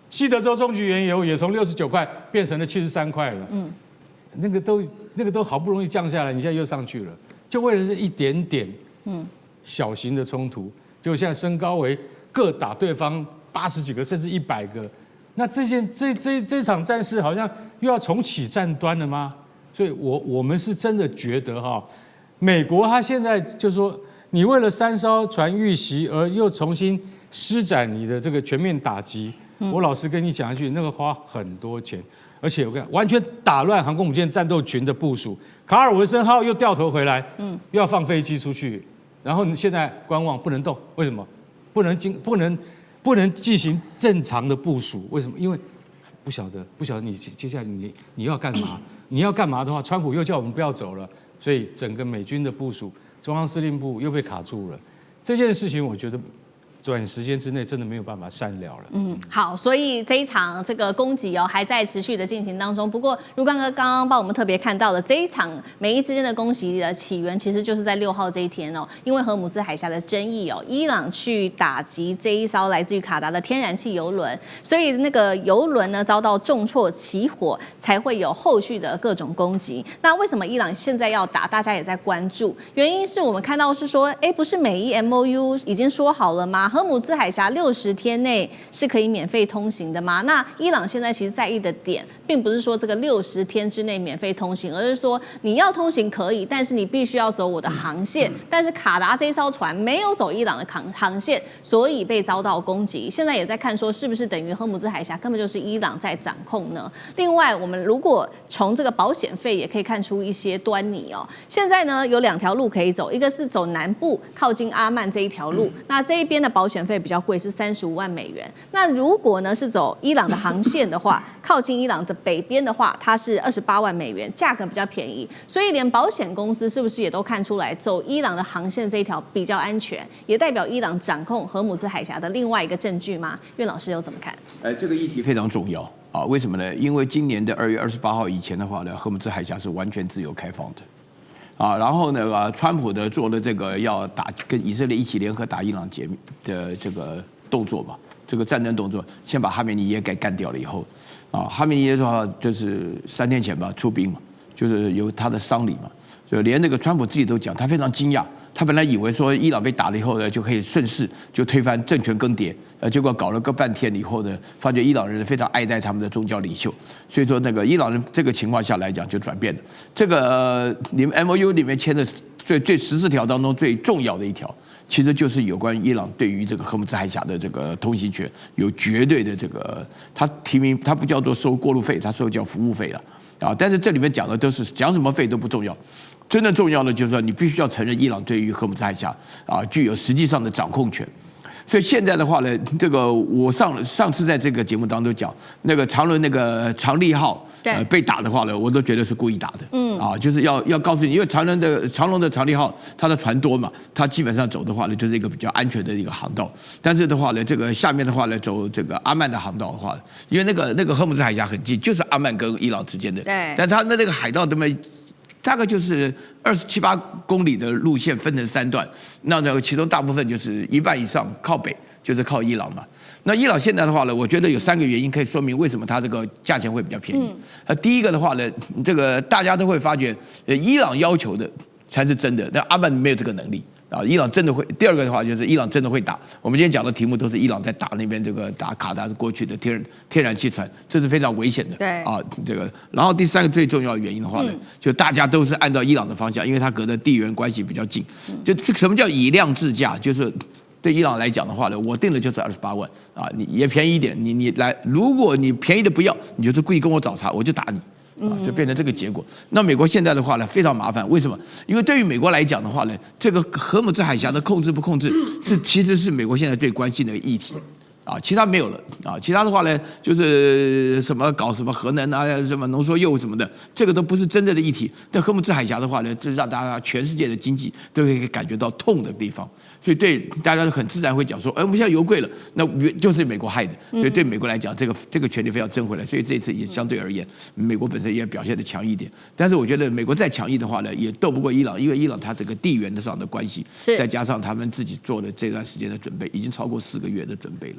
西德州中级原油也从69块变成了73块了，那个都好不容易降下来，你现在又上去了，就为了这一点点。小型的冲突，就现在升高为各打对方80几个甚至100个，那这场战事好像又要重启战端了吗？所以我们是真的觉得哈，美国他现在就说，你为了3艘船遇袭而又重新施展你的这个全面打击，我老实跟你讲一句，那个花很多钱，而且我看完全打乱航空母舰战斗群的部署，卡尔文森号又掉头回来，又要放飞机出去。然后你现在观望不能动，为什么？不能进行正常的部署，为什么？因为不晓得你接下来你要干嘛？你要干嘛的话，川普又叫我们不要走了，所以整个美军的部署，中央司令部又被卡住了。这件事情，我觉得短时间之内真的没有办法善了了。好，所以这一场这个攻击还在持续的进行当中。不过，如刚哥刚刚帮我们特别看到的这一场美伊之间的攻击的起源，其实就是在6号这一天哦，因为荷姆兹海峡的争议哦，伊朗去打击这一艘来自于卡达的天然气油轮，所以那个油轮呢遭到重挫起火，才会有后续的各种攻击。那为什么伊朗现在要打？大家也在关注，原因是我们看到是说，不是美伊 MOU 已经说好了吗？荷姆兹海峡60天内是可以免费通行的吗？那伊朗现在其实在意的点，并不是说这个60天之内免费通行，而是说你要通行可以，但是你必须要走我的航线。但是卡达这艘船没有走伊朗的航线，所以被遭到攻击。现在也在看说，是不是等于荷姆兹海峡根本就是伊朗在掌控呢？另外，我们如果从这个保险费也可以看出一些端倪哦。现在呢有2条路可以走，一个是走南部靠近阿曼这一条路，那这一边的保险费比较贵，是35万美元。那如果呢是走伊朗的航线的话，靠近伊朗的北边的话，它是28万美元，价格比较便宜。所以连保险公司是不是也都看出来，走伊朗的航线这一条比较安全，也代表伊朗掌控荷姆兹海峡的另外一个证据吗？苑老师又怎么看？这个议题非常重要啊！为什么呢？因为今年的2月28号以前的话呢，荷姆兹海峡是完全自由开放的。然后呢，川普的做了这个要跟以色列一起联合打伊朗的这个动作吧，这个战争动作，先把哈梅尼耶给干掉了以后，哈梅尼耶的话就是3天前吧出兵嘛，就是有他的丧礼嘛，就连那个川普自己都讲，他非常惊讶，他本来以为说伊朗被打了以后呢，就可以顺势就推翻政权更迭，结果搞了个半天以后呢，发觉伊朗人非常爱戴他们的宗教领袖，所以说那个伊朗人这个情况下来讲就转变了。这个你们 MOU 里面签的最14条当中最重要的一条，其实就是有关伊朗对于这个荷姆兹海峡的这个通行权有绝对的这个，他提名他不叫做收过路费，他收叫服务费了。但是这里面讲的都是讲什么费都不重要，真正重要的就是说你必须要承认伊朗对于荷姆兹海峡具有实际上的掌控权。所以现在的话呢，这个我上次在这个节目当中讲，那个长伦那个长利号被打的话呢，我都觉得是故意打的，就是要告诉你，因为长隆的长利号它的船多嘛，它基本上走的话呢，就是一个比较安全的一个航道。但是的话呢，这个下面的话呢，走这个阿曼的航道的话，因为那个荷姆兹海峡很近，就是阿曼跟伊朗之间的，对，但它的那个海盗这么。大概就是27、8公里的路线分成3段，那其中大部分就是1半以上靠北，就是靠伊朗嘛。那伊朗现在的话呢，我觉得有3个原因可以说明为什么它这个价钱会比较便宜。第一个的话呢，这个大家都会发觉，伊朗要求的才是真的，那阿曼没有这个能力。啊，伊朗真的会。第二个的话就是伊朗真的会打。我们今天讲的题目都是伊朗在打那边这个打卡达过去的天然气船，这是非常危险的。对啊，这个。然后第三个最重要的原因的话呢，就大家都是按照伊朗的方向，因为它隔的地缘关系比较近。就这什么叫以量制价？就是对伊朗来讲的话呢，我定的就是28万啊，你也便宜一点，你来，如果你便宜的不要，你就是故意跟我找茬，我就打你。就变成这个结果。那美国现在的话呢，非常麻烦。为什么？因为对于美国来讲的话呢，这个荷姆兹海峡的控制不控制，其实是美国现在最关心的议题。啊，其他没有了啊，其他的话呢，就是什么搞什么核能啊，什么浓缩铀什么的，这个都不是真正的议题。但荷姆兹海峡的话呢，这让大家全世界的经济都可以感觉到痛的地方，所以对大家很自然会讲说，我们现在油贵了，那就是美国害的。所以对美国来讲，这个权利非要争回来，所以这一次也相对而言，美国本身也表现得强一点。但是我觉得美国再强硬的话呢，也斗不过伊朗，因为伊朗它这个地缘上的关系，再加上他们自己做的这段时间的准备，已经超过4个月的准备了。